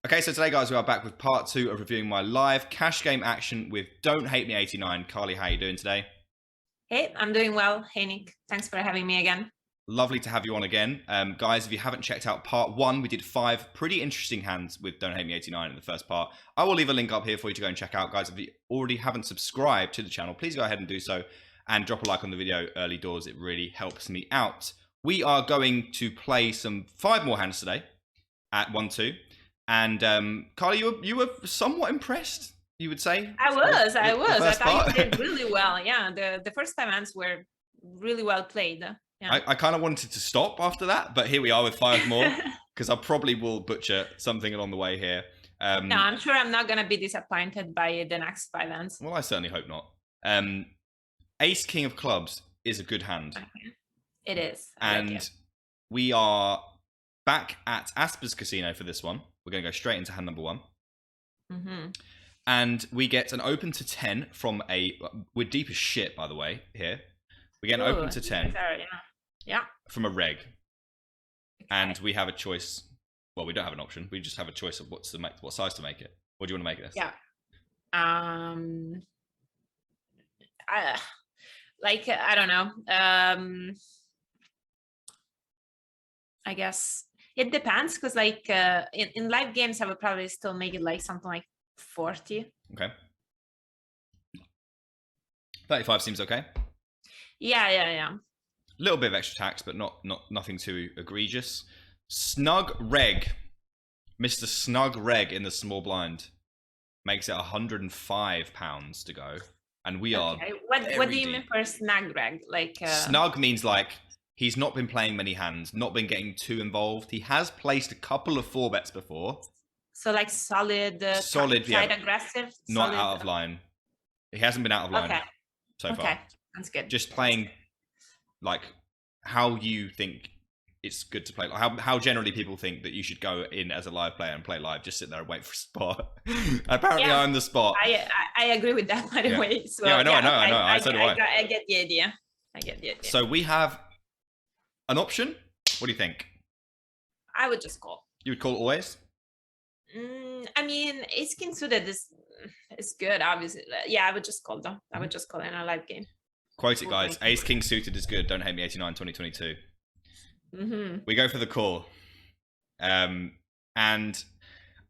Okay, so today, guys, we are back with part 2 of reviewing my live cash game action with donthateme89. Carly, how are you doing today? Hey, I'm doing well. Hey, Nick. Thanks for having me again. Lovely to have you on again. Guys, if you haven't checked out part 1, we did 5 pretty interesting hands with donthateme89 in the first part. I will leave a link up here for you to go and check out. Guys, if you already haven't subscribed to the channel, please go ahead and do so. And drop a like on the video early doors. It really helps me out. We are going to play 5 more hands today at 1-2. And Carly, you were somewhat impressed, you would say? I was. I thought you did really well. Yeah, the first 5 hands were really well played. Yeah. I kind of wanted to stop after that, but here we are with 5 more, because I probably will butcher something along the way here. No, I'm sure I'm not going to be disappointed by the next 5 hands. Well, I certainly hope not. Ace King of Clubs is a good hand. It is. And we are back at ACES Casino for this one. We're going to go straight into hand number 1. And we get an open to 10 from we're deep as shit, by the way, here. We get an open to 10 from a reg. Okay. And we have a choice. Well, we don't have an option. We just have a choice of what size to make it. What do you want to make this? Yeah. I don't know. I guess it depends, because like in live games, I would probably still make it like something like 40. Okay. 35 seems okay. Yeah. A little bit of extra tax, but nothing too egregious. Snug Reg, Mr. Snug Reg in the small blind, makes it £105 to go, and we are. What do you mean for snug reg? Like snug means like he's not been playing many hands, not been getting too involved. He has placed a couple of 4-bets before. So like solid, yeah, aggressive, not out of line. He hasn't been out of line so far. Okay, that's good. Just playing like how you think it's good to play. Like how generally people think that you should go in as a live player and play live. Just sit there and wait for a spot. Apparently, I'm the spot. I agree with that, by the way. So, yeah, I know. I get the idea. So we have an option. What do you think? I would just call. You would call always? I mean, ace king suited is good, obviously. Yeah, I would just call though. I would just call in a live game. Quote it, guys. Ace king suited is good. Don't hate me. 89 2022. We go for the call. And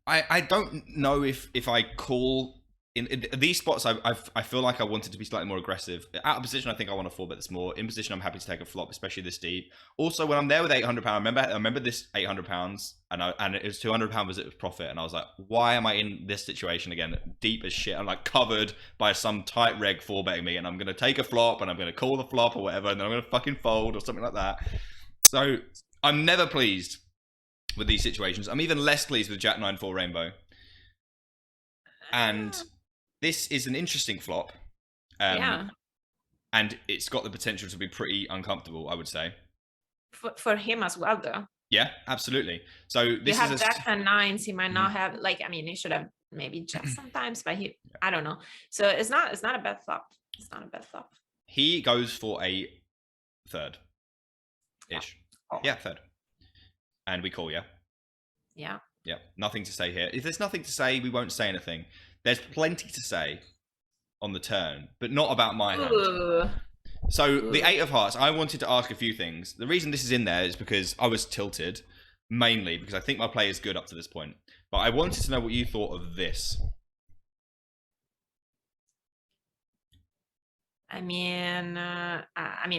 I don't know if I call in these spots. I feel like I wanted to be slightly more aggressive. Out of position, I think I want to 4-bet this more. In position, I'm happy to take a flop, especially this deep. Also, when I'm there with £800, I remember this £800, and it was £200 was it profit, and I was like, why am I in this situation again? Deep as shit. I'm like covered by some tight reg 4-betting me, and I'm gonna take a flop, and I'm gonna call the flop or whatever, and then I'm gonna fucking fold or something like that. So I'm never pleased with these situations. I'm even less pleased with Jack 9-4 Rainbow. And this is an interesting flop. And it's got the potential to be pretty uncomfortable, I would say. For him as well, though. Yeah, absolutely. So this is Jack and 9s. He might not have, like, I mean, he should have maybe just sometimes, but I don't know. So it's not a bad flop. It's not a bad flop. He goes for a third. Ish. Yeah, third. And we call, yeah, nothing to say here. If there's nothing to say, we won't say anything. There's plenty to say on the turn, but not about my hand. So the 8 of hearts, I wanted to ask a few things. The reason this is in there is because I was tilted, mainly because I think my play is good up to this point, but I wanted to know what you thought of this. I mean,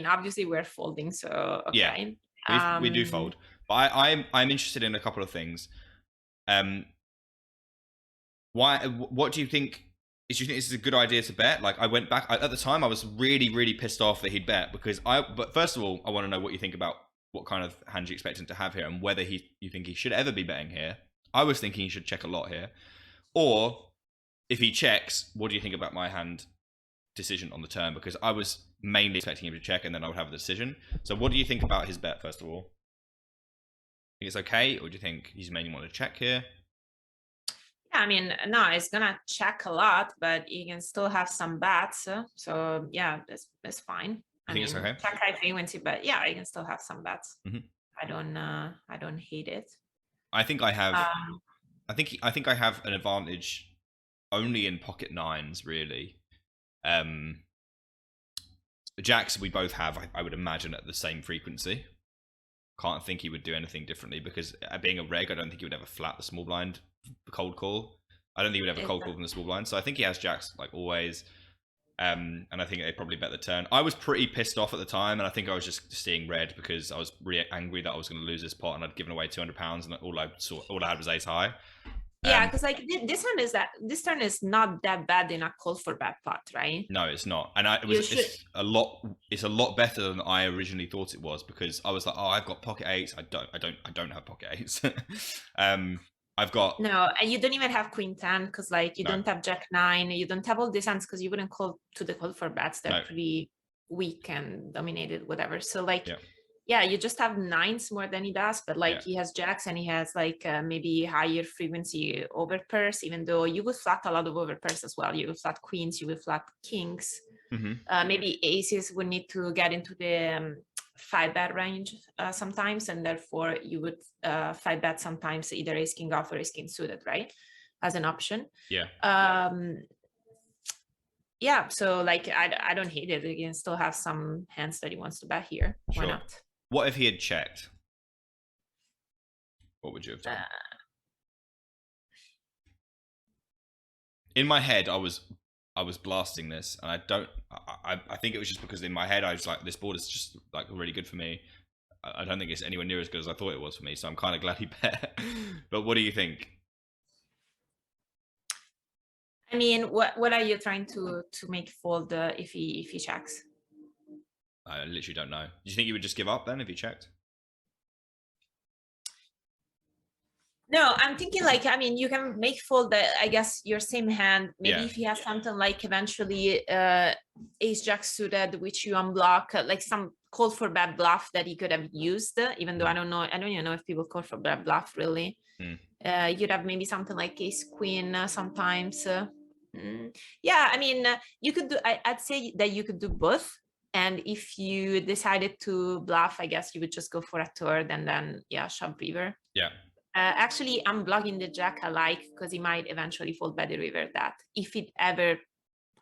obviously we're folding, so okay. Yeah, we do fold. But I'm interested in a couple of things. What do you think? Do you think this is a good idea to bet? Like, I went back at the time. I was really pissed off that he'd bet because But first of all, I want to know what you think about what kind of hand you expect him to have here and whether you think he should ever be betting here. I was thinking he should check a lot here, or if he checks, what do you think about my hand decision on the turn? Because I was mainly expecting him to check and then I would have a decision. So what do you think about his bet, first of all? Think it's okay, or do you think he's mainly want to check here? Yeah, I mean, no, he's gonna check a lot, but he can still have some bets. So yeah, that's fine. I think it's okay. Check high frequency, but yeah, he can still have some bets. I don't hate it. I think I have I think I have an advantage only in pocket nines, really. Jacks we both have, I would imagine, at the same frequency. Can't think he would do anything differently because being a reg, I don't think he would ever flat the small blind cold call. I don't think he would ever cold call from the small blind. So I think he has jacks like always. And I think they probably bet the turn. I was pretty pissed off at the time, and I think I was just seeing red because I was really angry that I was going to lose this pot, and I'd given away £200, and all I had was ace high. Yeah, because like this turn is not that bad in a call for bad pot, right? No, it's not, and it's a lot better than I originally thought it was because I was like, oh, I've got pocket eights. I don't have pocket eights. I've got no, and you don't even have queen 10 because like you don't have jack 9. You don't have all these hands because you wouldn't call to the call for bats. They're pretty weak and dominated, whatever. So like. Yeah, you just have nines more than he does, but like he has jacks and he has like maybe higher frequency over pairs, even though you would flat a lot of over pairs as well. You would flat queens, you would flat kings. Maybe aces would need to get into the 5-bet range sometimes, and therefore you would 5-bet sometimes either ace king off or ace king suited, right? As an option. Yeah, so like I don't hate it. You can still have some hands that he wants to bet here. Why not? What if he had checked? What would you have done? In my head, I was blasting this, and I think it was just because in my head I was like, this board is just like really good for me. I don't think it's anywhere near as good as I thought it was for me, so I'm kind of glad he bet. But what do you think? I mean, what are you trying to make fold if he checks? I literally don't know. Do you think you would just give up then if he checked? No, I'm thinking like, I mean, you can make fold I guess your same hand. Maybe if he has something like eventually ace jack suited, which you unblock, like some call for bad bluff that he could have used, even though I don't even know if people call for bad bluff really. You'd have maybe something like ace queen sometimes. Yeah, I mean, you could do, I'd say that you could do both. And if you decided to bluff, I guess you would just go for a third and then, shove river. Yeah. Actually, I'm blocking the jack I like because he might eventually fold by the river that if it ever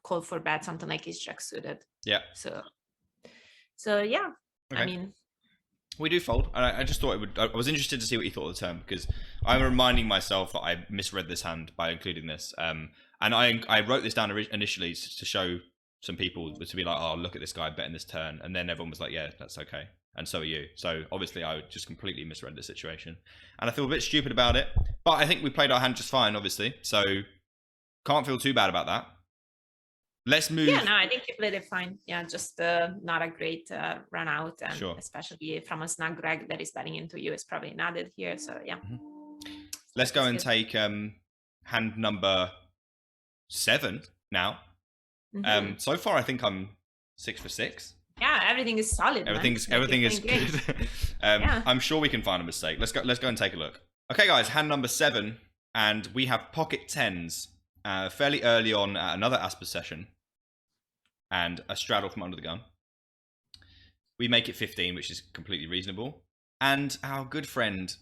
called for bad, something like his jack suited. Yeah. So yeah, okay. I mean. We do fold. I just thought I was interested to see what you thought of the turn because I'm reminding myself that I misread this hand by including this. And I wrote this down initially to show some people to be like, oh, look at this guy betting this turn, and then everyone was like, yeah, that's okay, and so are you. So obviously I just completely misread the situation, and I feel a bit stupid about it, but I think we played our hand just fine, obviously, so can't feel too bad about that. Let's move. Yeah, no, I think you played it fine. Yeah, just not a great run out, and especially from a snug reg that is betting into you is probably nutted here. So yeah. Let's go and take hand number 7 now. So far I think I'm 6 for 6. Yeah, everything is solid. Everything is good. I'm sure we can find a mistake. Let's go and take a look. Okay, guys, hand number 7, and we have pocket 10s fairly early on at another ACES session, and a straddle from under the gun. We make it 15, which is completely reasonable. And our good friend,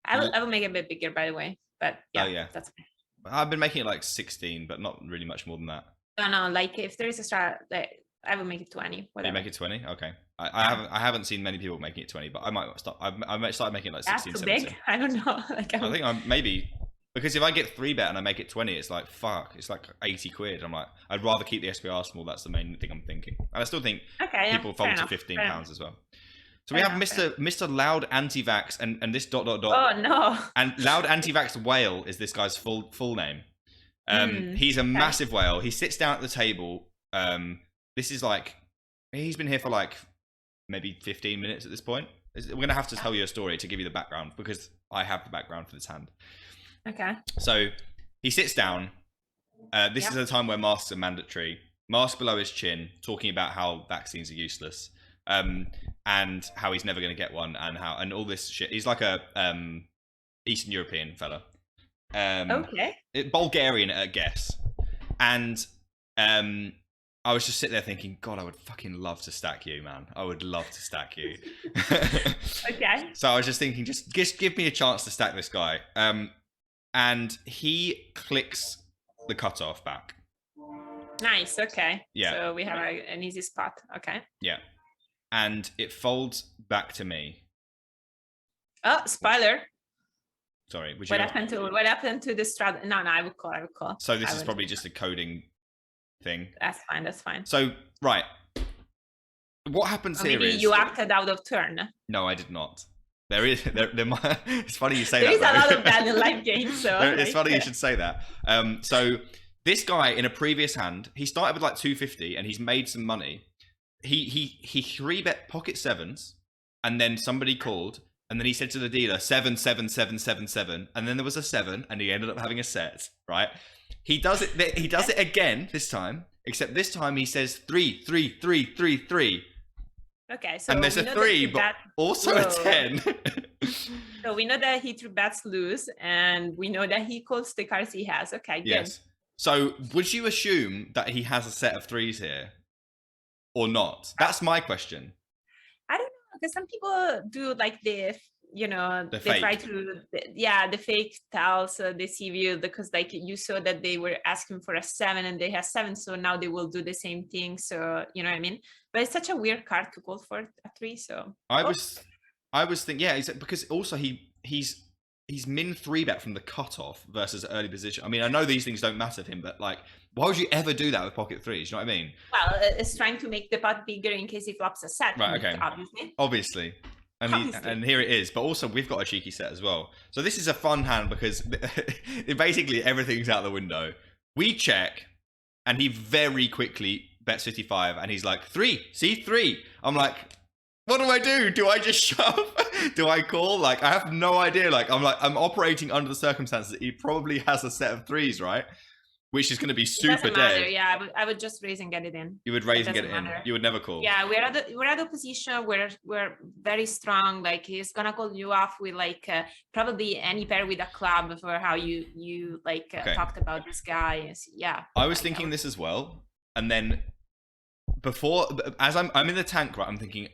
I will make it a bit bigger, by the way. But yeah, that's okay. I've been making it like 16, but not really much more than that. No, like if there is a strat, I will make it 20. Whatever. You make it 20? Okay. I haven't seen many people making it 20, but I might start. I might start making it like 16, That's too 17. Big. I don't know. Like I think maybe because if I get 3-bet and I make it 20, it's like fuck. It's like 80 quid. I'm like, I'd rather keep the SPR small. That's the main thing I'm thinking. And I still think people fold to £15 as well. So we have Mr. Loud Anti-Vax and this ... Oh no. And Loud Anti-Vax Whale is this guy's full name. He's a massive whale. He sits down at the table. This is like, he's been here for like maybe 15 minutes at this point. We're going to have to tell you a story to give you the background because I have the background for this hand. Okay. So he sits down. This is a time where masks are mandatory. Mask below his chin, talking about how vaccines are useless. And how he's never going to get one and all this shit. He's like a Eastern European fella. Bulgarian at guess. And I was just sitting there thinking, God, I would fucking love to stack you, man. I would love to stack you. Okay. So I was just thinking, just give me a chance to stack this guy. and he clicks the cutoff back. Nice. Okay. Yeah. So we have an easy spot. Okay. Yeah. And it folds back to me. Oh, spoiler. Sorry. What happened to the strat? No, I would call. So this is probably just a coding thing. That's fine. That's fine. So, right. What happens here is... you acted out of turn. No, I did not. It's funny you say there that. There is a lot of that in live games. So it's funny you should say that. So this guy in a previous hand, he started with like 250 and he's made some money. He 3-bet pocket sevens, and then somebody called, and then he said to the dealer 7 7 7 7 7, and then there was a 7, and he ended up having a set. Right? He does it. He does it again this time, except this time he says 3 3 3 3 3. Okay, so and there's a 3, but also a 10. So we know that he 3-bets lose, and we know that he calls the cards he has. Okay, good. Yes. So would you assume that he has a set of 3s here, or not? That's my question. I don't know, because some people do like they try to, the fake tells deceive you, because like you saw that they were asking for a 7 and they have 7, so now they will do the same thing. So you know what I mean? But it's such a weird card to call for a 3. So I was thinking, yeah, because also he's min 3-bet from the cutoff versus early position. I mean, I know these things don't matter to him, but like, why would you ever do that with pocket 3s? You know what I mean? Well, it's trying to make the pot bigger in case he flops a set. Right. Okay. Obviously. And here it is, but also we've got a cheeky set as well. So this is a fun hand because basically everything's out the window. We check, and he very quickly bets 55, and he's like, 3, see 3. I'm like, what do I do? Do I just shove? Do I call? Like, I have no idea. Like, I'm operating under the circumstances that he probably has a set of 3s, right? Which is going to be super dead. Yeah, I would just raise and get it in. You would raise and get it in. You would never call. Yeah, we're at a position where we're very strong. Like, he's gonna call you off with like probably any pair with a club for how you talked about this guy. Yeah. I was thinking this as well, and then before, as I'm in the tank, right? I'm thinking,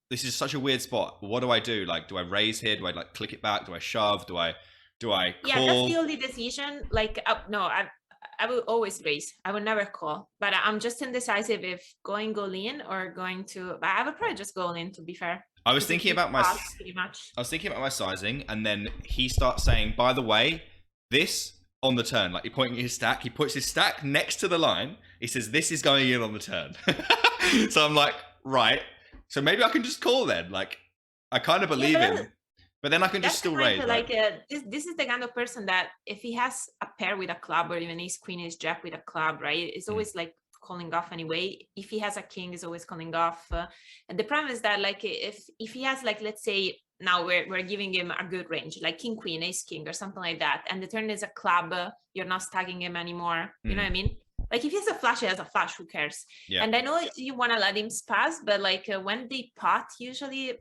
this is such a weird spot. What do I do? Like, do I raise here? Do I like click it back? Do I shove? Do I call? Yeah, that's the only decision. Like, no, I will always raise. I will never call. But I'm just indecisive if going all in or going to. I would probably just go all in, to be fair. I was thinking about my. I was thinking about my sizing, and then he starts saying, "By the way, this on the turn." Like, he pointing at his stack. He puts his stack next to the line. He says, "This is going in on the turn." So I'm like, right. So maybe I can just call then. Like, I kind of believe him. But then I can just still raise. Like, this is the kind of person that if he has a pair with a club, or even ace queen, ace jack with a club, right, it's always like calling off anyway. If he has a king, it's always calling off. And the problem is that like if he has, like, let's say now we're giving him a good range, like king queen, ace king, or something like that, and the turn is a club, you're not stacking him anymore. You know what I mean? Like, if he has a flush, he has a flush. Who cares? Yeah. And I know you want to let him spaz, but like when they pot usually.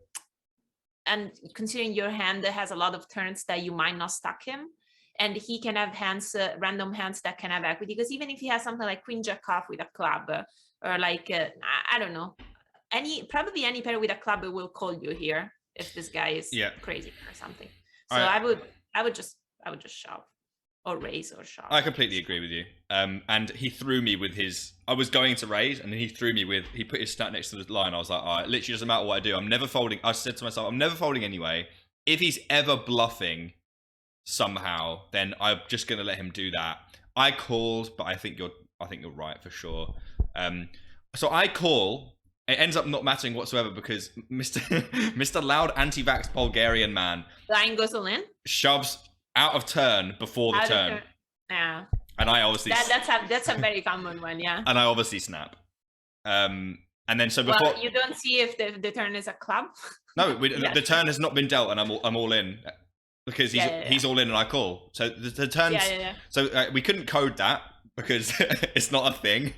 And considering your hand has a lot of turns that you might not stack him, and he can have hands, random hands that can have equity, because even if he has something like queen jack off with a club, or like I don't know, probably any pair with a club will call you here if this guy is crazy or something. So I would just shove. Or raise or shove. I completely agree with you. And he threw me with his. I was going to raise, and then he threw me with. He put his stack next to the line. I was like, all right, literally doesn't matter what I do. I'm never folding. I said to myself, I'm never folding anyway. If he's ever bluffing somehow, then I'm just gonna let him do that. I called, but I think you're right for sure. So I call. It ends up not mattering whatsoever because Mr. Loud anti-vax Bulgarian man. Line goes all in. Shoves out of turn before the turn. Yeah. And I obviously that's a very common one, yeah. And I obviously snap. And then so before you don't see if the turn is a club. No, the turn has not been dealt, and I'm all in because he's all in and I call. So the turn. So we couldn't code that because it's not a thing.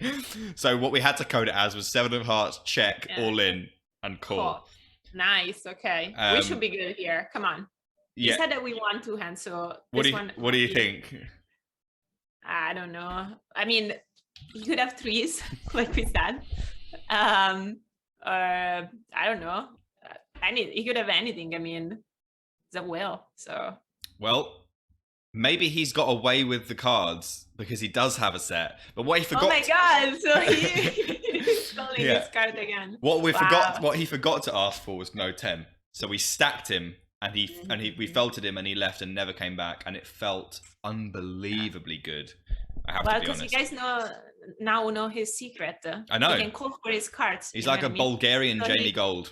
So what we had to code it as was 7 of hearts, check, all in, and call. Nice. Okay, we should be good here. Come on. You said that we want 2 hands, so what do you think? I don't know. I mean, you could have 3s, like we said. I don't know. You could have anything. I mean, it's a will. So. Well, maybe he's got away with the cards because he does have a set. But what he forgot. Oh my god! So he's calling his card again. What he forgot to ask for was no 10. So we stacked him, and we felted him, and he left and never came back, and it felt unbelievably good. I have to be honest. Well, because you guys know his secret. I know. He can call for his cards. He's like a Bulgarian Jamie Gold.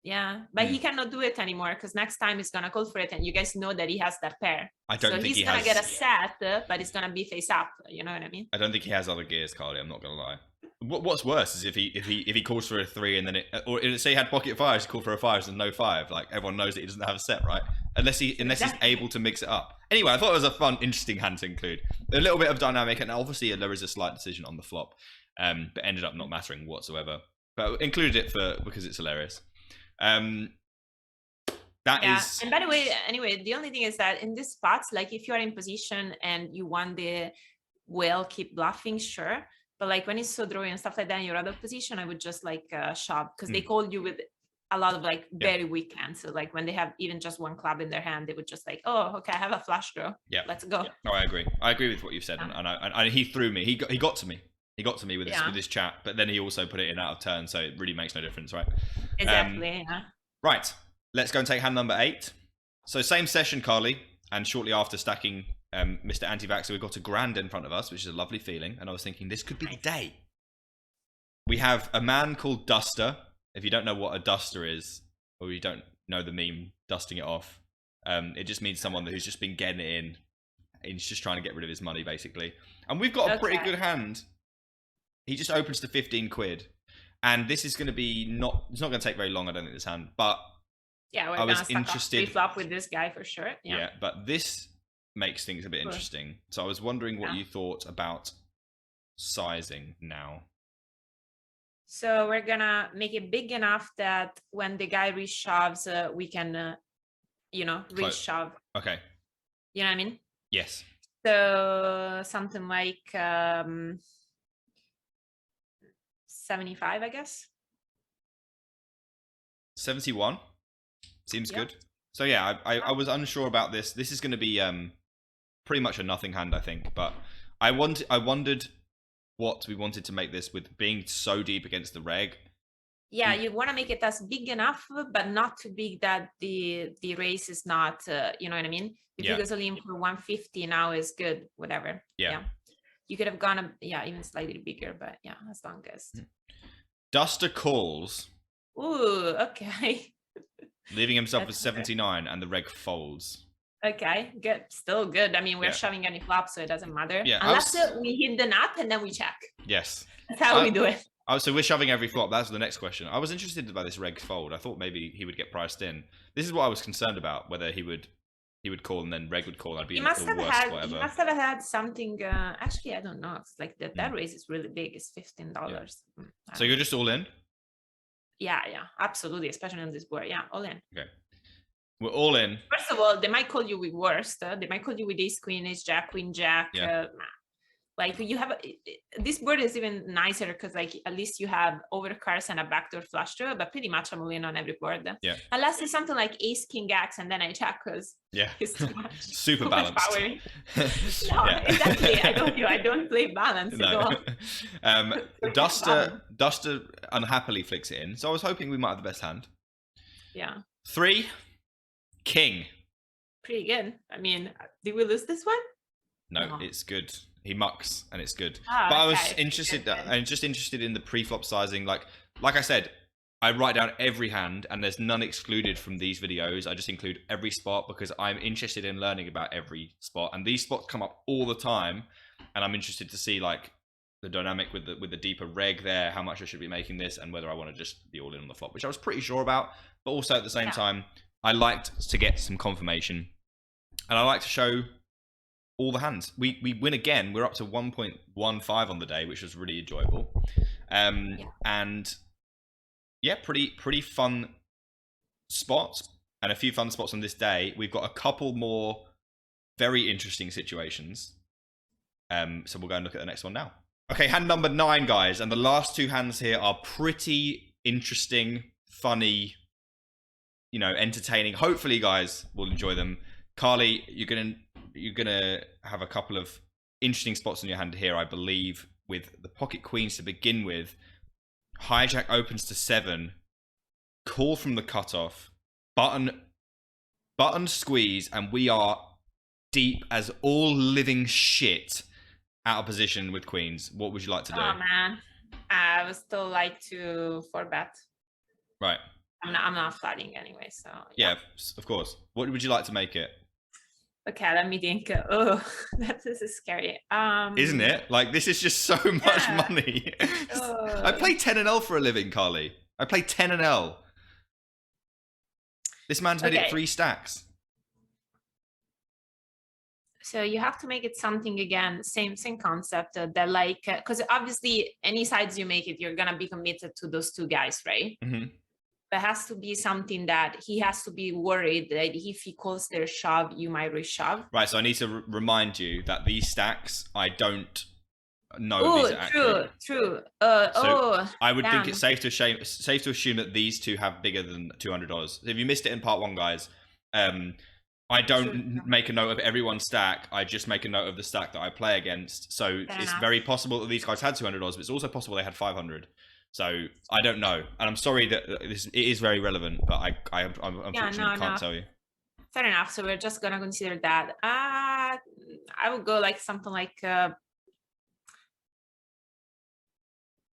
Yeah, but he cannot do it anymore because next time he's gonna call for it, and you guys know that he has that pair. I don't think he's gonna get a set, but it's gonna be face up. You know what I mean? I don't think he has other gears, Carly. I'm not gonna lie. What's worse is if he calls for a 3 and then or say he had pocket 5s, he called for a 5 and no 5. Like everyone knows that he doesn't have a set, right? Unless he's able to mix it up. Anyway, I thought it was a fun, interesting hand to include. A little bit of dynamic, and obviously there is a slight decision on the flop, but ended up not mattering whatsoever. But included it because it's hilarious. And by the way, anyway, the only thing is that in these spots, like if you are in position and you want the whale keep bluffing, sure, but like when it's so drawy and stuff like that, in your other position, I would just like shove, because they called you with a lot of like very weak hands. So like when they have even just one club in their hand, they would just like, oh, okay, I have a flush draw. Yeah, let's go. No, I agree with what you've said, and he threw me. He got to me. He got to me with this chat, but then he also put it in out of turn, so it really makes no difference, right? Exactly. Right, let's go and take hand number 8. So same session, Carly, and shortly after stacking Mr. Anti-Vaxxer, we got a grand in front of us, which is a lovely feeling, and I was thinking this could be the day. We have a man called Duster. If you don't know what a duster is, or you don't know the meme, dusting it off, it just means someone who's just been getting it in. He's just trying to get rid of his money, basically. And we've got a pretty good hand. He just opens to 15 quid. And this is going to be it's not going to take very long, I don't think, this hand. But yeah, we're going to stack up flop with this guy for sure. Yeah, but this makes things a bit interesting. So I was wondering what you thought about sizing now. So we're going to make it big enough that when the guy reshoves, we can, reshove. Okay. You know what I mean? Yes. So something like 75, I guess. 71 seems good. So yeah, I was unsure about this. This is going to be pretty much a nothing hand, I think. But I wondered what we wanted to make this with, being so deep against the reg. Yeah, you want to make it as big enough, but not too big that the race is not, you know what I mean? If you go in for 150 now is good, whatever. Yeah. You could have gone, even slightly bigger, but yeah, as long as. Duster calls. Ooh, okay. Leaving himself with 79, and the reg folds. Okay, good. Still good. I mean, we're shoving any flop, so it doesn't matter. Yeah, unless we hit the nut and then we check. Yes. That's how we do it. Oh, so we're shoving every flop. That's the next question. I was interested about this reg fold. I thought maybe he would get priced in. This is what I was concerned about, whether he would call and then reg would call. I'd be he must have had something. Actually, I don't know. It's like that raise is really big. It's $15. Yeah. So you're just all in? Yeah, absolutely. Especially on this board. Yeah, all in. Okay. We're all in. First of all, they might call you with worst. They might call you with ace queen, ace jack, queen jack. Like you have this board is even nicer because like at least you have overcards and a backdoor flush draw, but pretty much I'm all in on every board. Yeah. Unless it's something like ace king x and then I check because it's too much. Super balanced. Much power. No, exactly. I don't play balance at all. Duster unhappily flicks it in. So I was hoping we might have the best hand. Yeah. 3 king. Pretty good. I mean, did we lose this one? No, it's good. He mucks and it's good. But I was interested. I'm just interested in the pre-flop sizing. Like I said, I write down every hand, and there's none excluded from these videos. I just include every spot because I'm interested in learning about every spot, and these spots come up all the time, and I'm interested to see like the dynamic with the deeper reg there, how much I should be making this, and whether I want to just be all in on the flop, which I was pretty sure about. But also at the same time, I liked to get some confirmation, and I like to show all the hands. We win again. We're up to 1.15 on the day, which was really enjoyable. And yeah, pretty fun spots, and a few fun spots on this day. We've got a couple more very interesting situations. So we'll go and look at the next one now. Okay, hand number 9, guys, and the last 2 hands here are pretty interesting, funny, entertaining. Hopefully, you guys will enjoy them. Carly, you're gonna you're gonna have a couple of interesting spots in your hand here, I believe, with the pocket queens to begin with. Hijack opens to 7. Call from the cutoff. Button squeeze, and we are deep as all living shit out of position with queens. What would you like to do? Oh man, I would still like to 4-bet. Right. I'm not flooding anyway, so yeah, of course. What would you like to make it? Okay, let me think. Oh, this is scary. Isn't it? Like, this is just so much money. I play 10 and L for a living, Carly. I play 10 and L. This man's made it 3 stacks. So you have to make it something, again, same concept, that like, because obviously any sides you make it, you're gonna be committed to those 2 guys, right? Mm-hmm. There has to be something that he has to be worried that if he calls their shove, you might reshove. Right, so I need to remind you that these stacks, I don't know these are accurate. True. So I would think it's safe to assume that these 2 have bigger than $200. So if you missed it in part 1, guys, I don't make a note of everyone's stack. I just make a note of the stack that I play against. So it's very possible that these guys had $200, but it's also possible they had 500. So I don't know, and I'm sorry that it is very relevant, but I unfortunately can't tell you. Fair enough. So we're just gonna consider that. I would go like something like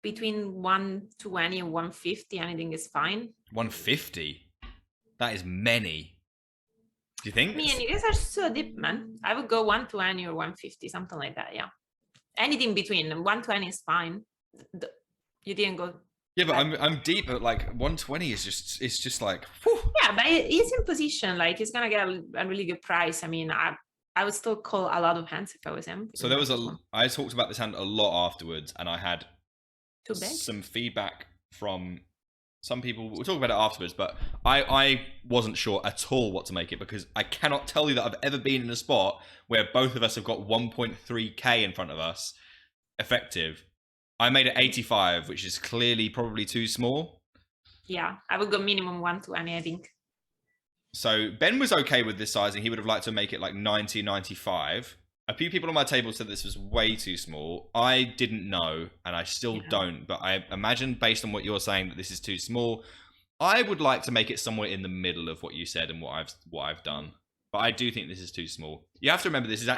between 120 and 150. Anything is fine. 150? That is many. Do you think? I mean, you guys are so deep, man. I would go 120 or 150, something like that. Yeah, anything between 120 is fine. You didn't go. Yeah, but I'm deep at like 120 is just like. Whew. Yeah, but he's in position. Like, he's gonna get a really good price. I mean, I would still call a lot of hands if I was him. So there was I talked about this hand a lot afterwards, and I had some feedback from some people. We'll talk about it afterwards, but I wasn't sure at all what to make it, because I cannot tell you that I've ever been in a spot where both of us have got 1.3k in front of us effective. I made it 85, which is clearly probably too small. Yeah, I would go minimum 120, I think. So Ben was okay with this sizing. He would have liked to make it like 90, 95. A few people on my table said this was way too small. I didn't know, and I still don't, but I imagine based on what you're saying that this is too small. I would like to make it somewhere in the middle of what you said and what I've done. But I do think this is too small. You have to remember this is a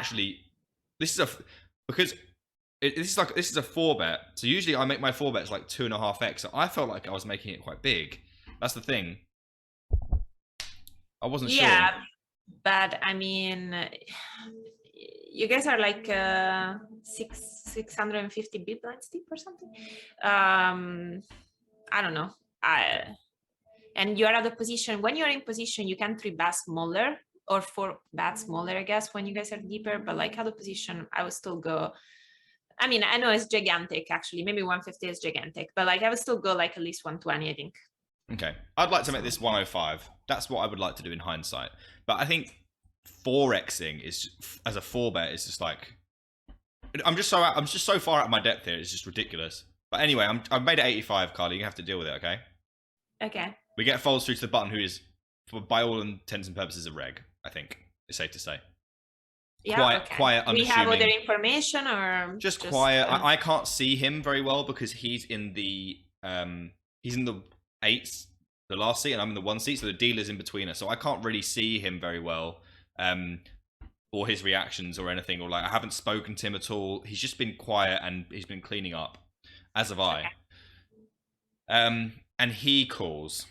4-bet. So usually I make my 4-bets like 2.5x. So I felt like I was making it quite big. That's the thing. I wasn't sure. Yeah, but I mean, you guys are like 650 big blinds deep or something. I don't know. And you're at a position, when you're in position, you can 3-bet smaller or 4-bet smaller, I guess, when you guys are deeper. But like out of position, I would still go. I mean, I know it's gigantic, actually. Maybe 150 is gigantic, but like I would still go like at least 120, I think. Okay. I'd like to make this 105. That's what I would like to do in hindsight. But I think 4xing is, as a 4-bet, is just like, I'm just so far out of my depth here. It's just ridiculous. But anyway, I've made it 85, Carly. You have to deal with it, okay? Okay. We get folds through to the button, who is, by all intents and purposes, a reg, I think. It's safe to say. Yeah, quiet, we have other information, or just quiet. I can't see him very well because he's in the 8s, the last seat, and I'm in the 1 seat, so the dealer's in between us, so I can't really see him very well, or his reactions or anything, or like I haven't spoken to him at all. He's just been quiet and he's been cleaning up, as have I. And he calls,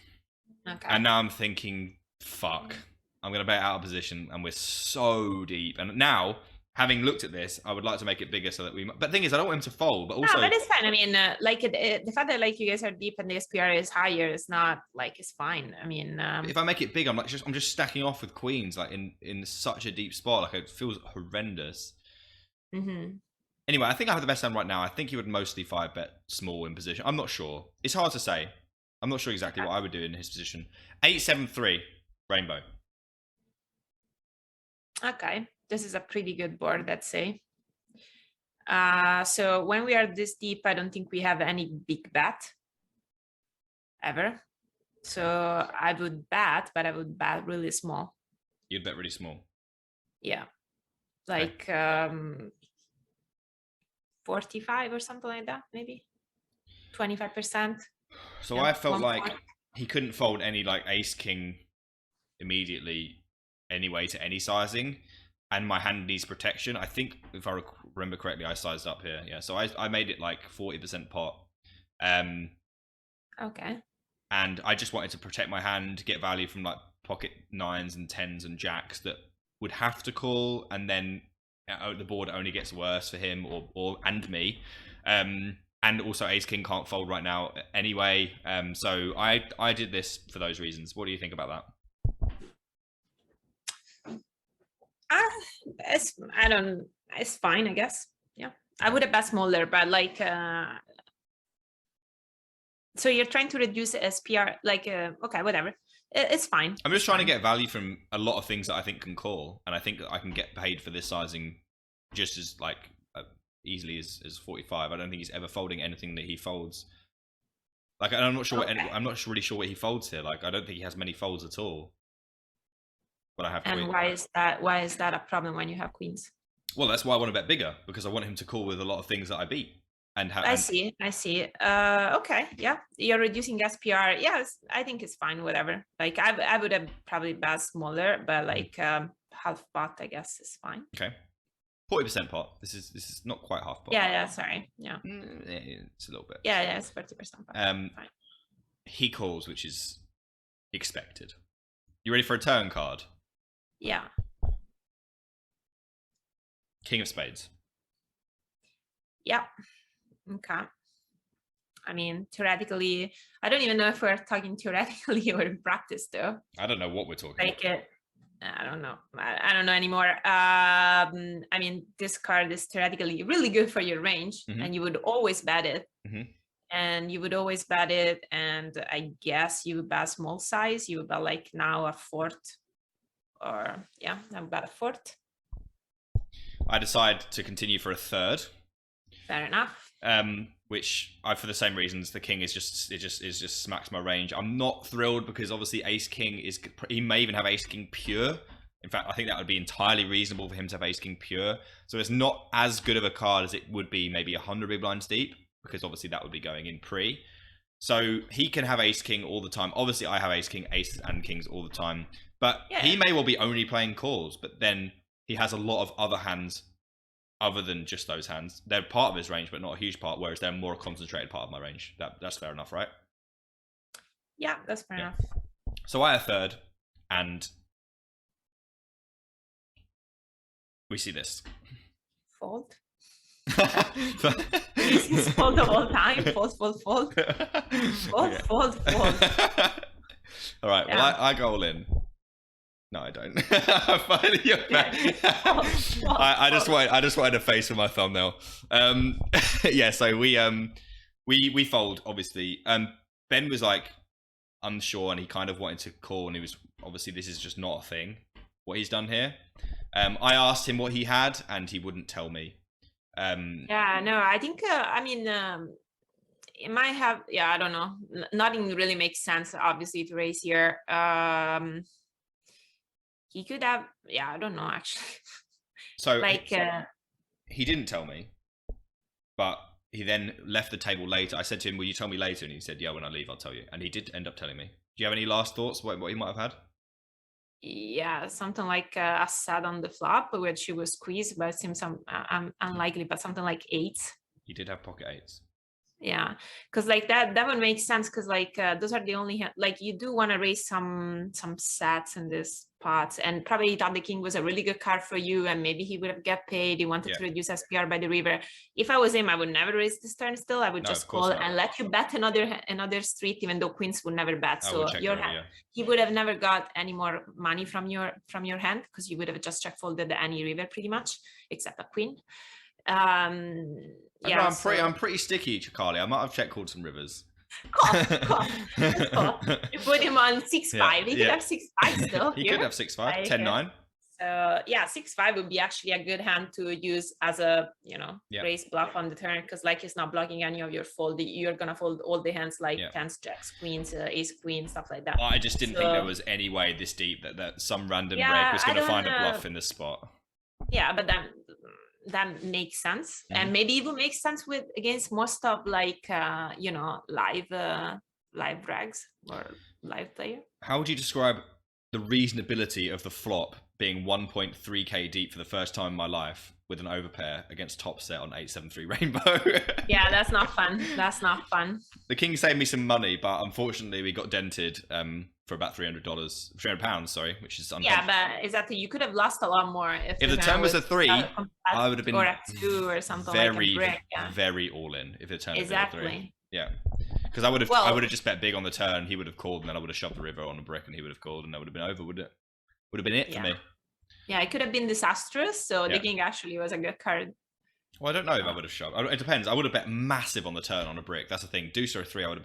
and now I'm thinking, fuck. I'm going to bet out of position, and we're so deep. And now, having looked at this, I would like to make it bigger so that we... But the thing is, I don't want him to fold, but also... No, but it's fine. I mean, like, the fact that, like, you guys are deep and the SPR is higher is not, like, it's fine. I mean... if I make it big, I'm just stacking off with queens, like, in such a deep spot. Like, it feels horrendous. Mm-hmm. Anyway, I think I have the best hand right now. I think he would mostly 5-bet small in position. I'm not sure. It's hard to say. I'm not sure exactly what I would do in his position. 8-7-3, rainbow. Okay, this is a pretty good board, let's say. So when we are this deep, I don't think we have any big bet ever. So I would bet, but I would bet really small. You'd bet really small. Yeah. like 45 or something like that, maybe 25%. So I felt like he couldn't fold any like ace king immediately anyway to any sizing, and my hand needs protection. I think if I remember correctly, I sized up here. Yeah, so I made it like 40% pot. Okay. And I just wanted to protect my hand, get value from like pocket 9s and 10s and jacks that would have to call, and then the board only gets worse for him or and me. And also ace king can't fold right now anyway. So I did this for those reasons. What do you think about that? It's fine, I guess. Yeah, I would have bet smaller, but like so you're trying to reduce SPR, like okay, whatever, it's fine. I'm just trying to get value from a lot of things that I think can call, and I think that I can get paid for this sizing just as like easily as 45. I don't think he's ever folding anything that he folds. Like, I'm not sure. I'm not really sure what he folds here. Like, I don't think he has many folds at all. But I have. And why is that? Why is that a problem when you have queens? Well, that's why I want to bet bigger, because I want him to call with a lot of things that I beat. I see. Okay, yeah, you're reducing SPR. Yes, I think it's fine. Whatever. Like, I would have probably bet smaller, but like half pot, I guess, is fine. Okay. 40% pot. This is not quite half pot. Yeah, sorry. Yeah. It's a little bit. Yeah, it's 30% pot. Fine. He calls, which is expected. You ready for a turn card? Yeah. King of spades. Yeah. Okay. I mean, theoretically, I don't even know if we're talking theoretically or in practice, though. I don't know what we're talking about. I don't know. I don't know anymore. I mean, this card is theoretically really good for your range, and you would always bet it. And you would always bet it. And I guess you would bet small size. You would bet like now a fourth, or yeah, I would bet a fourth. I decide to continue for a third. Fair enough. Which for the same reasons, the king is just smacks my range. I'm not thrilled because obviously ace king he may even have ace king pure. In fact, I think that would be entirely reasonable for him to have ace king pure. So it's not as good of a card as it would be maybe 100 big blinds deep, because obviously that would be going in pre. So he can have ace king all the time. Obviously I have ace king, aces and kings all the time, but he may well be only playing calls, but then he has a lot of other hands other than just those hands. They're part of his range, but not a huge part, whereas they're more a concentrated part of my range. That's fair enough, right? Yeah, that's fair enough. So I have third, and we see this. Fold. Easiest fold of all time. Fold. Fold. All right, well, I go all in. No, I don't. I just wanted a face for my thumbnail. Yeah, so we fold, obviously. Ben was like unsure, and he kind of wanted to call, and he was obviously, this is just not a thing what he's done here. I asked him what he had, and he wouldn't tell me. Yeah, no, I think I mean it might have, I don't know, nothing really makes sense obviously to raise here. He could have, I don't know, actually. So like he didn't tell me, but he then left the table later. I said to him, will you tell me later? And he said, yeah, when I leave, I'll tell you. And he did end up telling me. Do you have any last thoughts what he might have had? Yeah, something like a set on the flop, which she was squeezed, but it seems unlikely, but something like 8. He did have pocket 8s. Yeah, because like that would make sense, because like those are the only, like you do want to raise some sets in this pot, and probably he thought the king was a really good card for you, and maybe he would have get paid. He wanted to reduce SPR by the river. If I was him, I would never raise this turn. Still, I would just call and let you bet another street, even though queens would never bet. So your hand, he would have never got any more money from your hand, because you would have just check folded any river pretty much, except a queen. Yeah, I'm pretty sticky, Carly. I might have check called some rivers. Cool. You put him on 6-5. He could have 6-5 still. He could have 6-5, 10-9. So yeah, 6-5 would be actually a good hand to use as a raise bluff on the turn, because like it's not blocking any of your fold. You're gonna fold all the hands like tens, jacks, queens, ace, queen, stuff like that. I just didn't think there was any way this deep that some random reg was gonna find a bluff in this spot. Yeah, but that makes sense, and maybe even makes sense with against most of like you know, live drags or live player. How would you describe the reasonability of the flop being 1.3k deep for the first time in my life with an overpair against top set on 873 rainbow? Yeah, that's not fun. That's not fun. The king saved me some money, but unfortunately we got dented for about £300, sorry, which is yeah, but exactly, you could have lost a lot more if the turn was a 3. I would have been or a 2 or something very, like a brick, very all in if the turn exactly. had been a 3. Yeah, because I would have just bet big on the turn. He would have called, and then I would have shoved the river on a brick, and he would have called, and that would have been over, would it? Would have been it for me. Yeah, it could have been disastrous. So the king actually was a good card. Well, I don't know if I would have shoved. It depends. I would have bet massive on the turn on a brick. That's the thing. Deuce or a 3, I would have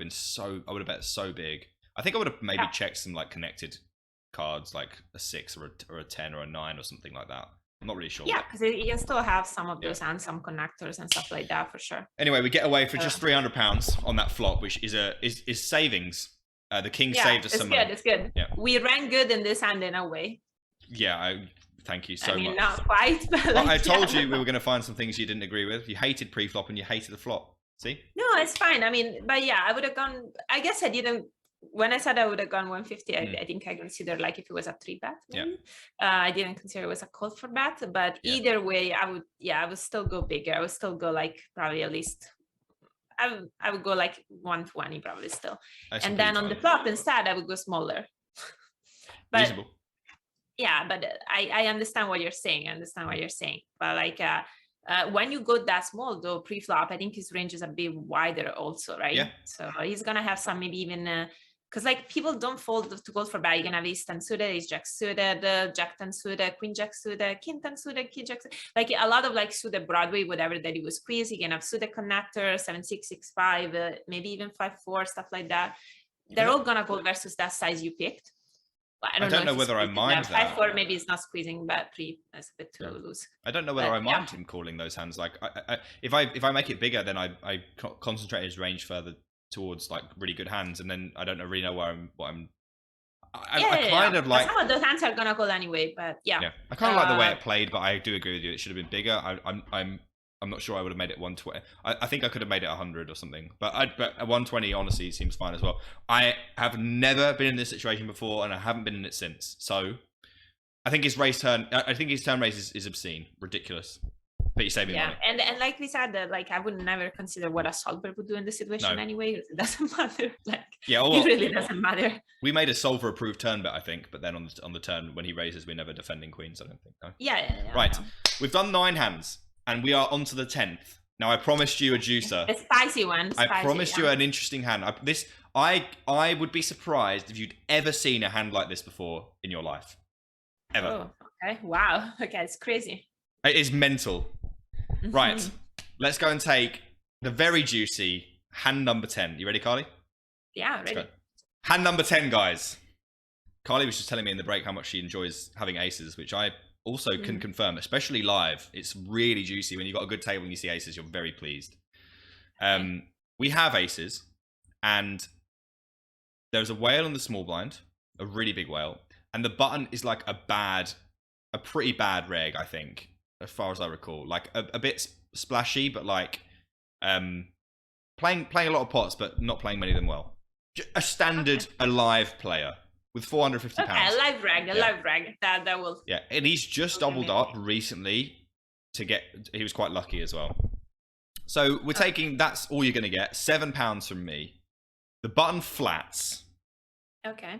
bet so big. I think I would have maybe checked some like connected cards, like a 6 or a 10 or a 9 or something like that. I'm not really sure. Yeah, because you can still have some of those and some connectors and stuff like that for sure. Anyway, we get away for just £300 on that flop, which is savings. The king saved us some money. It's good. Yeah. We ran good in this hand in a way. Yeah, thank you so much. Not quite, but like, I told you we were going to find some things you didn't agree with. You hated pre-flop and you hated the flop. See? No, it's fine. I mean, but yeah, I would have gone. I guess I didn't. When I said I would have gone 150, I think I considered like if it was a 3-bet. Yeah. I didn't consider it was a call for bet, but either way, I would still go bigger. I would still go like probably at least. I would go like 120 probably still, and then on the flop instead, I would go smaller. But reasonable. Yeah, but I understand what you're saying. But like when you go that small though, pre-flop, I think his range is a bit wider also, right? Yeah. So he's gonna have some maybe even because like people don't fold to go for bet. You're gonna have ace 10 suited, ace jack suited, jack 10 suited, queen jack suited, king 10 suited, king jack suited. Like a lot of like suited Broadway, whatever that he was squeeze. You can have suited connector, 7-6, 6-5, maybe even 5-4, stuff like that. They're all gonna go versus that size you picked. I don't know whether I mind that. 5-4 maybe it's not squeezing, but 3 is a bit too loose. I don't know whether I mind him calling those hands. Like, if I make it bigger, then I concentrate his range further towards like really good hands, and then I don't really know where I kind of like some of those hands are gonna call anyway, but I kind of like the way it played, but I do agree with you. It should have been bigger. I'm not sure I would have made it 120. I think I could have made it 100 or something, but 120 honestly seems fine as well. I have never been in this situation before, and I haven't been in it since. So I think his turn raise is obscene, ridiculous. But you save me money. And like we said, like I would never consider what a solver would do in this situation anyway. It doesn't matter. Like it really doesn't matter. We made a solver approved turn bet, I think, but then on the turn when he raises, we're never defending queens. I don't think. No. Yeah. Right, we've done 9 hands. And we are on to the 10th. Now, I promised you a juicer. A spicy one. I promised you an interesting hand. I would be surprised if you'd ever seen a hand like this before in your life. Ever. Oh, okay. Wow. Okay, it's crazy. It is mental. Right. Let's go and take the very juicy hand number 10. You ready, Carly? Yeah, ready. Hand number 10, guys. Carly was just telling me in the break how much she enjoys having aces, which I also can confirm, especially live. It's really juicy. When you've got a good table and you see aces, you're very pleased. We have aces, and there's a whale on the small blind, a really big whale, and the button is like a pretty bad reg, I think, as far as I recall. Like a bit splashy, but like playing a lot of pots, but not playing many of them well. A standard alive player. With £450. Okay, a live rag, that will. Yeah, and he's just doubled up recently to get. He was quite lucky as well. So we're taking. That's all you're going to get. £7 from me. The button flats. Okay.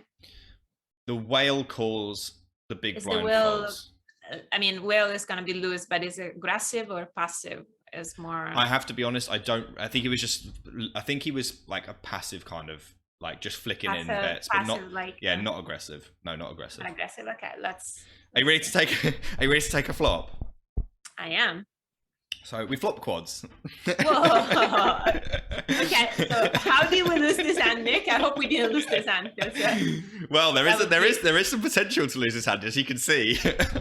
The whale calls. The big blind folds. I mean, whale is going to be loose, but is it aggressive or passive? Is more. I have to be honest. I think he was just. I think he was like a passive kind of. Like just flicking in bets, but not not aggressive. No, not aggressive. Not aggressive. Okay, let's. Are you ready to take? Are you ready to take a flop? I am. So we flop quads. Whoa. Okay, so how did we lose this hand, Nick? I hope we didn't lose this hand. Well, there is some potential to lose this hand, as you can see.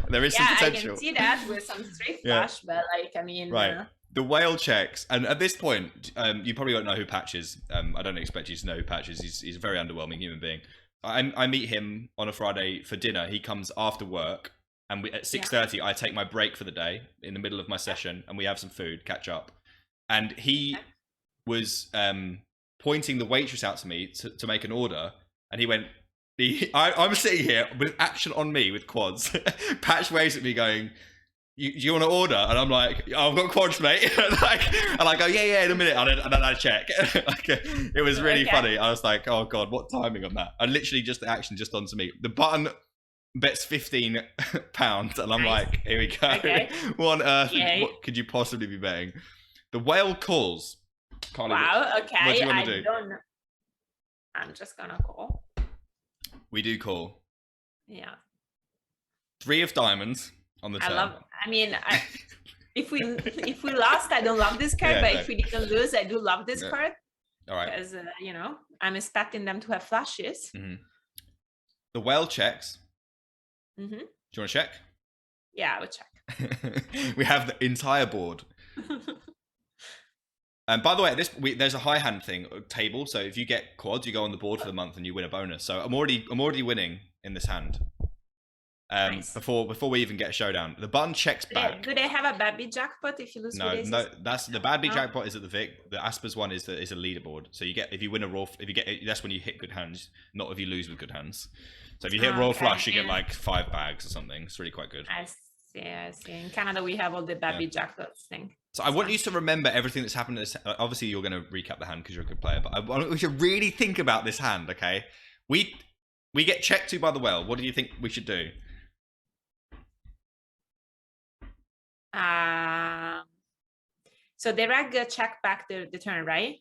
There is some potential. I can see that with some straight flush, but like I mean. Right. The whale checks, and at this point, you probably won't know who Patch is. I don't expect you to know who Patch is. He's a very underwhelming human being. I meet him on a Friday for dinner. He comes after work, and at 6:30 I take my break for the day in the middle of my session, and we have some food, catch up. And he was pointing the waitress out to me to make an order, and he went, I'm sitting here with action on me with quads. Patch waves at me going, do you want to order? And I'm like, oh, I've got quads, mate. and I go, yeah, in a minute. And then I check. It was really funny. I was like, oh God, what timing on that? And literally just the action just onto me. The button bets £15, and I'm like, here we go. Okay. What on earth what could you possibly be betting? The whale calls. Carly, wow, okay. What do you want to do? Don't know. I'm just gonna call. We do call. Yeah. 3 of diamonds on the turn. If we lost, I don't love this card, but if we didn't lose, I do love this card. All right. Because I'm expecting them to have flashes. The whale checks. Do you want to check? Yeah, I would check. We have the entire board. And by the way, there's a high hand thing table. So if you get quads, you go on the board for the month and you win a bonus. So I'm already winning in this hand. Nice. Before we even get a showdown, the button checks back. Do they have a bad beat jackpot if you lose? No, that's the bad beat jackpot is at the Vic. The Aspers one is a leaderboard. So you get, if you win a raw, if you get, that's when you hit good hands, not if you lose with good hands. So if you hit royal flush, you get like 5 bags or something. It's really quite good. I see. In Canada, we have all the bad beat jackpots thing. So I want you to remember everything that's happened. Obviously, you're going to recap the hand because you're a good player, but I want you to really think about this hand, okay? We get checked to by the whale. What do you think we should do? So the reg check back the turn, right?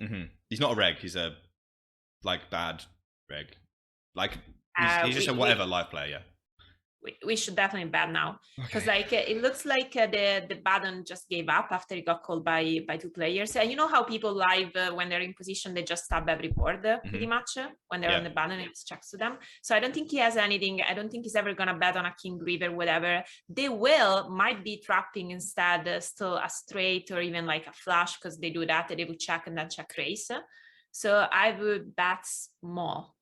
He's not a reg. He's a bad reg. He's just a whatever live player. Yeah. We should definitely bet now, because it looks like the button just gave up after it got called by 2 players. And you know how people live when they're in position, they just stab every board pretty much when they're on the button, and it checks to them. So I don't think he has anything. I don't think he's ever gonna bet on a king river, whatever. They might be trapping instead still a straight or even like a flush, because they do that. They would check and then check raise. So I would bet small.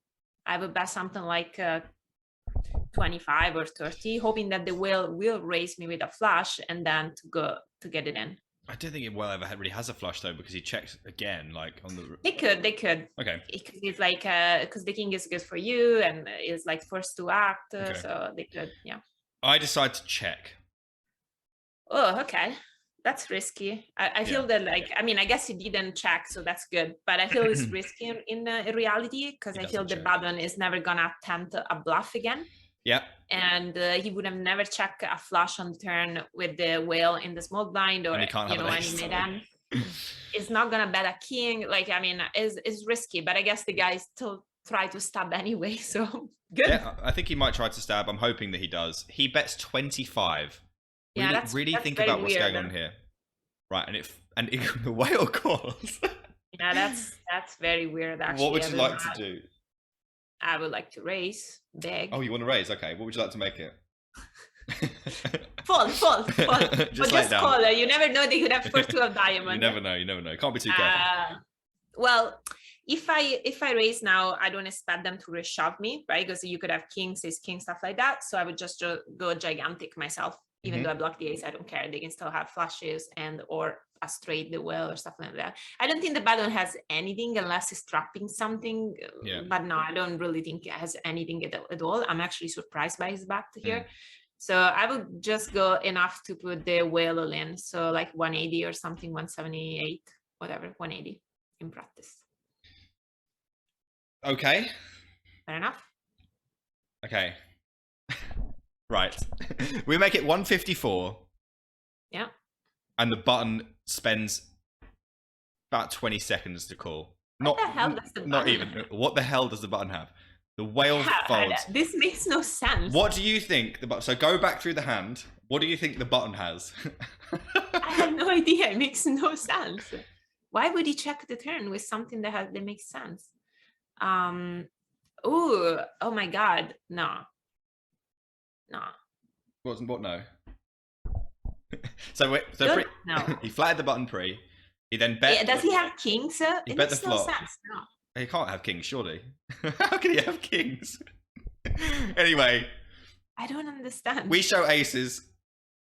I would bet something like 25 or 30, hoping that the whale will raise me with a flush and then to get it in. I don't think whale ever really has a flush though, because he checks again on the. They could. Okay. Because it's because the king is good for you and is forced to act, so they could. Yeah. I decide to check. Oh, okay. That's risky. I feel that I guess he didn't check, so that's good. But I feel it's risky in reality, because I feel the button is never gonna attempt a bluff again. Yeah. And he would have never checked a flush on the turn with the whale in the small blind, or any mid-end. It's not gonna bet a king. It's risky, but I guess the guy still try to stab anyway. So good. Yeah, I think he might try to stab. I'm hoping that he does. He bets 25. Yeah, that's think about what's going on here. Right, and the whale calls. Yeah, that's very weird. Actually, what would you like to do? I would like to raise big. Oh, you want to raise? Okay. What would you like to make it? Fold. just call. You never know, they could have 2 of diamond. You never know. Can't be too careful. Well, if I raise now, I don't expect them to reshove me, right? Because you could have kings, ace king, stuff like that. So I would just go gigantic myself. Even though I block the ace, I don't care. They can still have flushes or a straight the whale or stuff like that. I don't think the button has anything unless it's trapping something. Yeah. But no, I don't really think it has anything at all. I'm actually surprised by his bet here. So I would just go enough to put the whale all in. So 180 or something, 178, whatever, 180 in practice. Okay. Fair enough. Okay. Right. We make it 154. Yeah. And the button spends about 20 seconds to call. What the hell does the button Not even. have? What the hell does the button have? The whale folds. This makes no sense. What do you think? So go back through the hand. What do you think the button has? I have no idea. It makes no sense. Why would he check the turn with something that makes sense? Oh my God. No. What no? So no. He flatted the button pre. He then bet. Yeah, does he have kings? He bet the flop. No. He can't have kings, surely. How can he have kings? Anyway, I don't understand. We show aces,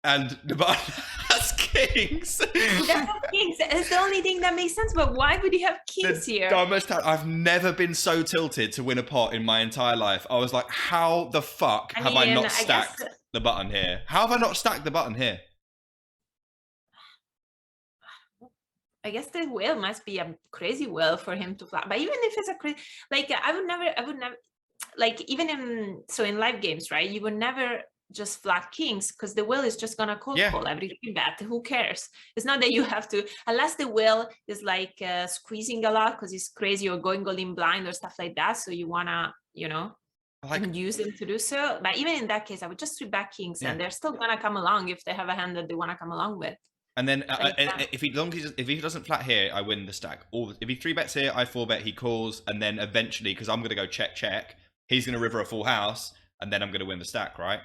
and the button has kings. He doesn't have kings. It's the only thing that makes sense. But why would he have kings here? I've never been so tilted to win a pot in my entire life. I was like, how the fuck have I not stacked the button here? How have I not stacked the button here? I guess the whale must be a crazy whale for him to flat. But even if it's a crazy, like I would never, like even in live games, right? You would never just flat kings because the whale is just gonna call every bet. Who cares? It's not that you have to, unless the whale is like squeezing a lot because he's crazy or going all in blind or stuff like that. So you wanna, you know, use him to do so. But even in that case, I would just 3-bet kings, and they're still gonna come along if they have a hand that they wanna come along with. And then if he doesn't flat here, I win the stack. If he 3-bets here, I 4-bet, he calls, and then eventually, because I'm going to go check, he's going to river a full house, and then I'm going to win the stack, right?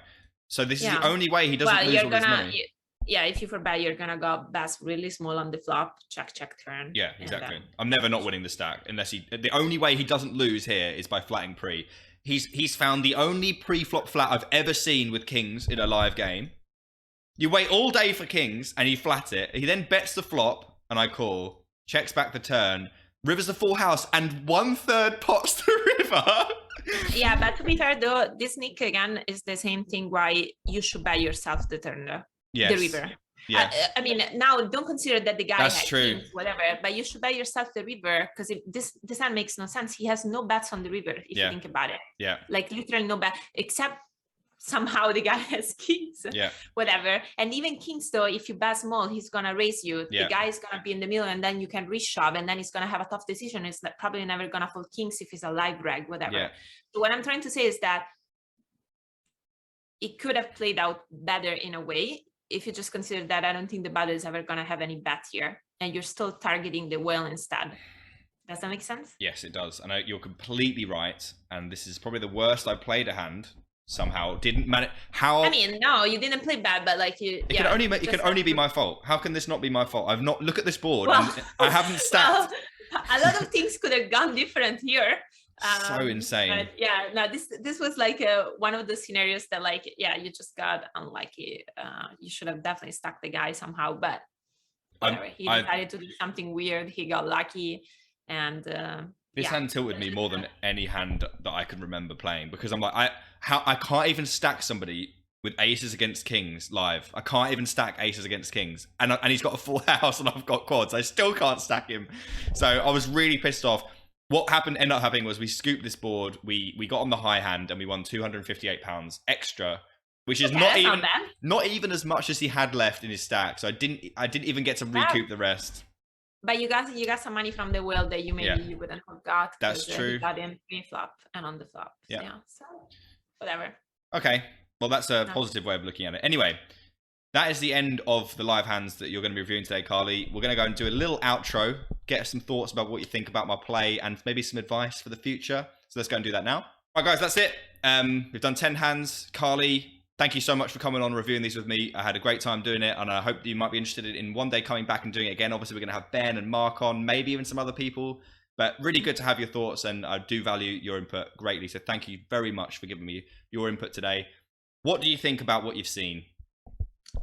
So this is the only way he doesn't lose all his money. Yeah, if you 4-bet, you're going to go best really small on the flop, check turn. Yeah, exactly. I'm never not winning the stack unless the only way he doesn't lose here is by flatting pre. He's found the only pre-flop flat I've ever seen with kings in a live game. You wait all day for kings, and you flat it. He then bets the flop, and I call. Checks back the turn. Rivers the full house, and 1/3 pots the river. Yeah, but to be fair, though, this Nick, again, is the same thing why you should bet yourself the turn, the river. Yeah. I mean, now, don't consider that the guy has true. Kings, whatever, but you should bet yourself the river, because this hand makes no sense. He has no bets on the river, if you think about it. Yeah. Like, literally no bet, except somehow the guy has kings, whatever. And even kings, though, if you bet small, he's gonna raise you. The guy is gonna be in the middle, and then you can reshove, and then he's gonna have a tough decision. It's probably never gonna fold kings if he's a live reg, whatever. So what I'm trying to say is that it could have played out better in a way if you just consider that I don't think the battle is ever gonna have any bet here, and you're still targeting the whale instead. Does that make sense? Yes, it does. And you're completely right. And this is probably the worst I played a hand. Somehow didn't manage. How? I mean, no, you didn't play bad, but like you. It can only be my fault. How can this not be my fault? I've not look at this board. And I haven't stacked. A lot of things could have gone different here. So insane. But no, this was like one of the scenarios that like you just got unlucky. You should have definitely stuck the guy somehow, but whatever. He decided to do something weird. He got lucky, and this hand tilted me more than any hand that I can remember playing, because I'm like I can't even stack somebody with aces against kings live. I can't even stack aces against kings, and he's got a full house and I've got quads. I still can't stack him. So I was really pissed off. What ended up happening was we scooped this board. We got on the high hand and we won £258 extra, which is not even as much as he had left in his stack. So I didn't even get to recoup the rest. But you got some money from the whale that you you wouldn't have got. That's true. You got in pre-flop and on the flop. Yeah. So whatever. Okay. Well, that's a positive way of looking at it. Anyway, that is the end of the live hands that you're going to be reviewing today, Carly. We're going to go and do a little outro, get some thoughts about what you think about my play, and maybe some advice for the future. So let's go and do that now. All right, guys, that's it. We've done 10 hands. Carly, thank you so much for coming on and reviewing these with me. I had a great time doing it, and I hope you might be interested in one day coming back and doing it again. Obviously, we're going to have Ben and Mark on, maybe even some other people. But really good to have your thoughts, and I do value your input greatly. So thank you very much for giving me your input today. What do you think about what you've seen?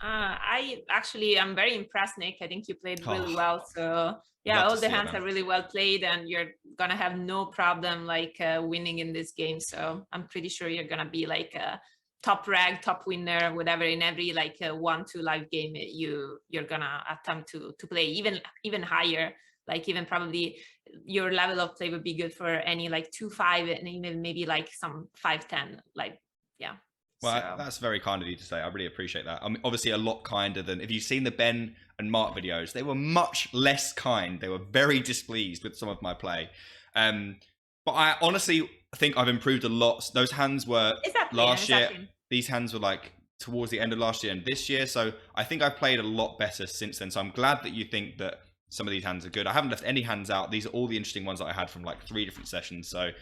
I'm very impressed, Nick. I think you played really well. So yeah, all the hands are really well played, and you're gonna have no problem like winning in this game. So I'm pretty sure you're gonna be like a top rag, top winner, whatever, in every like 1-2 live game you're gonna attempt to play even higher. Like even probably your level of play would be good for any like 2-5 and even maybe like some 5-10. Like Well, that's very kind of you to say. I really appreciate that. I mean, obviously a lot kinder than, if you've seen the Ben and Mark videos, they were much less kind. They were very displeased with some of my play. But I honestly think I've improved a lot. Those hands were last year. These hands were like towards the end of last year and this year. So I think I've played a lot better since then. So I'm glad that you think that some of these hands are good. I haven't left any hands out. These are all the interesting ones that I had from like 3 different sessions. So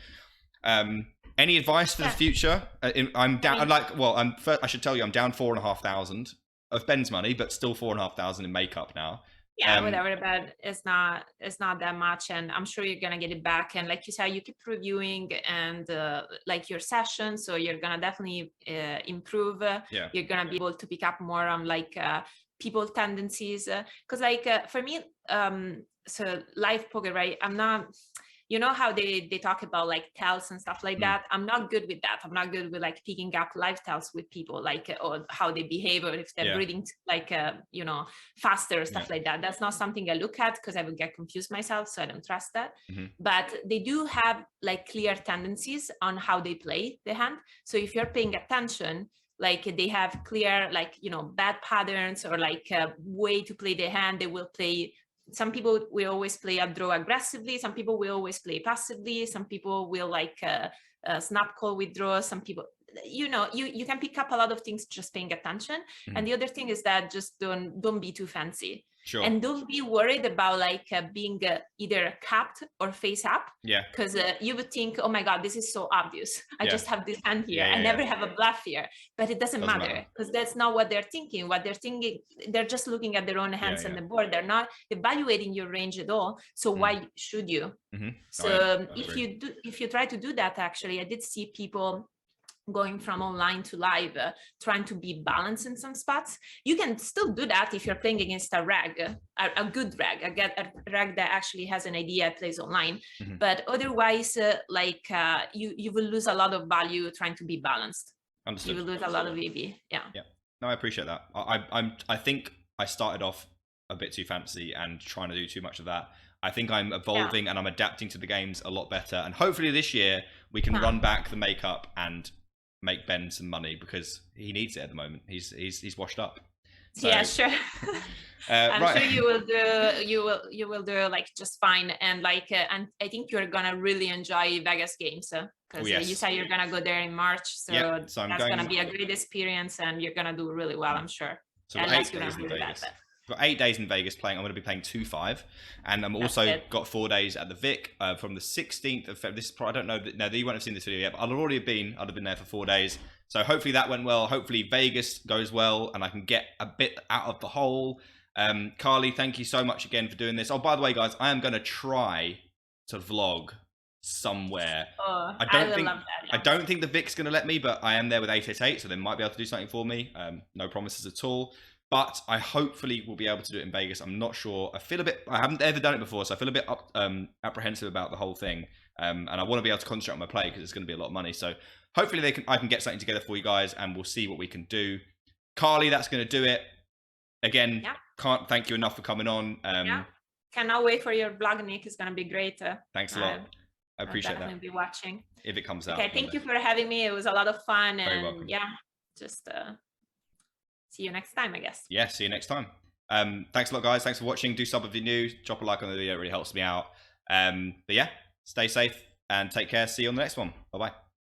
any advice for the future? I'm down. I should tell you, I'm down 4,500 of Ben's money, but still 4,500 in makeup now. Yeah, whatever, but it's not that much, and I'm sure you're gonna get it back. And like you said, you keep reviewing and like your sessions, so you're gonna definitely improve. You're gonna be able to pick up more on like people tendencies, because like for me, so live poker, right? I'm not, you know how they talk about like tells and stuff like that. I'm not good with that. I'm not good with like picking up live tells with people, like or how they behave, or if they're breathing like you know, faster, stuff like that. That's not something I look at because I would get confused myself, so I don't trust that. But they do have like clear tendencies on how they play the hand. So if you're paying attention, like they have clear, like, you know, bad patterns or like a way to play the hand. They will play, some people will always play a draw aggressively, some people will always play passively, some people will like snap call withdraw, some people, you know, you can pick up a lot of things just paying attention. And the other thing is that just don't be too fancy. Sure. And don't be worried about like being either capped or face up. Yeah. Because you would think, oh my God, this is so obvious. I just have this hand here. I never have a bluff here. But it doesn't matter because that's not what they're thinking. What they're thinking, they're just looking at their own hands on the board. They're not evaluating your range at all. So why should you? So if you try to do that, actually, I did see people going from online to live, trying to be balanced in some spots. You can still do that if you're playing against a rag, a good rag, a rag that actually has an idea, plays online. But otherwise, like you will lose a lot of value trying to be balanced. Understood. You will lose a lot of EV. Yeah. No, I appreciate that. I think I started off a bit too fancy and trying to do too much of that. I think I'm evolving and I'm adapting to the games a lot better. And hopefully this year we can run back the makeup and make Ben some money, because he needs it at the moment. He's washed up. So, yeah, sure. I'm sure you will do like just fine. And like and I think you're gonna really enjoy Vegas games, because you said you're gonna go there in March, so that's gonna be a great experience, and you're gonna do really well, I'm sure. So unless you're gonna really bad. Got 8 days in Vegas playing. I'm going to be playing 2-5, and I'm also got 4 days at the Vic from the 16th of February. This I don't know. No, you won't have seen this video yet, but I'd have been there for 4 days. So hopefully that went well. Hopefully Vegas goes well, and I can get a bit out of the hole. Carly, thank you so much again for doing this. Oh, by the way, guys, I am going to try to vlog somewhere. I don't think the Vic's going to let me, but I am there with 888, so they might be able to do something for me. No promises at all. But I hopefully will be able to do it in Vegas. I'm not sure. I haven't ever done it before, so I feel a bit apprehensive about the whole thing. And I want to be able to concentrate on my play because it's going to be a lot of money. So hopefully I can get something together for you guys, and we'll see what we can do. Carly, that's going to do it. Again, can't thank you enough for coming on. Cannot wait for your vlog, Nick. It's going to be great. Thanks a lot. I appreciate that. I'll definitely be watching. If it comes out. Okay, thank you for having me. It was a lot of fun. Very welcome. Yeah, just... see you next time, I guess. Yeah, see you next time. Thanks a lot, guys. Thanks for watching. Do sub if you're new. Drop a like on the video. It really helps me out. But yeah, stay safe and take care. See you on the next one. Bye-bye.